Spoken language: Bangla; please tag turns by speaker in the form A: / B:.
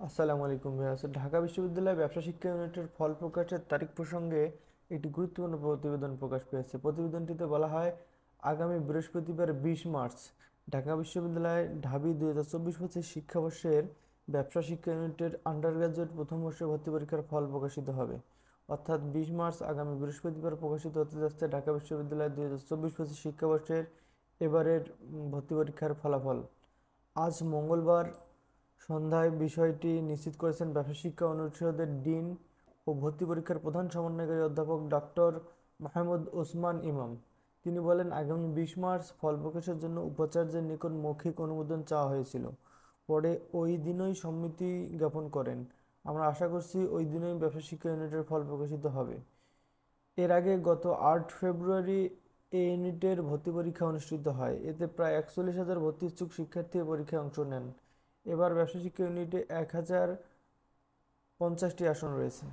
A: আসসালামু আলাইকুম ভাইয়া। ঢাকা বিশ্ববিদ্যালয় ব্যবসা শিক্ষা ইউনিটের ফল প্রকাশের তারিখ প্রসঙ্গে একটি গুরুত্বপূর্ণ প্রতিবেদন প্রকাশ পেয়েছে। প্রতিবেদনটিতে বলা হয়, আগামী বৃহস্পতিবার 20 মার্চ ঢাকা বিশ্ববিদ্যালয় ঢাবি 2024-25 শিক্ষাবর্ষের ব্যবসা শিক্ষা ইউনিটের আন্ডার গ্রাজুয়েট প্রথম বর্ষের ভর্তি পরীক্ষার ফল প্রকাশিত হবে। অর্থাৎ 20 মার্চ আগামী বৃহস্পতিবার প্রকাশিত হতে যাচ্ছে ঢাকা বিশ্ববিদ্যালয় 2024-25 শিক্ষাবর্ষের এবারের ভর্তি পরীক্ষার ফলাফল। আজ মঙ্গলবার সন্ধ্যায় বিষয়টি নিশ্চিত করেছেন ব্যবসা শিক্ষা অনুষদের ডিন ও ভর্তি পরীক্ষার প্রধান সমন্বয়কারী অধ্যাপক ডক্টর মাহমুদ ওসমান ইমাম। তিনি বলেন, আগামী 20 মার্চ ফল প্রকাশের জন্য উপাচার্যের নিকট মৌখিক অনুমোদন চাওয়া হয়েছিল। পরে ওই দিনই সম্মতি জ্ঞাপন করেন। আমরা আশা করছি ওই দিনই ব্যবসা শিক্ষা ইউনিটের ফল প্রকাশিত হবে। এর আগে গত 8 ফেব্রুয়ারি এ ইউনিটের ভর্তি পরীক্ষা অনুষ্ঠিত হয়। এতে প্রায় 41,000 ভর্তি ইচ্ছুক শিক্ষার্থী পরীক্ষায় অংশ নেন। এবার ব্যবসা শিক্ষা ইউনিটে 1,050টি আসন রয়েছে।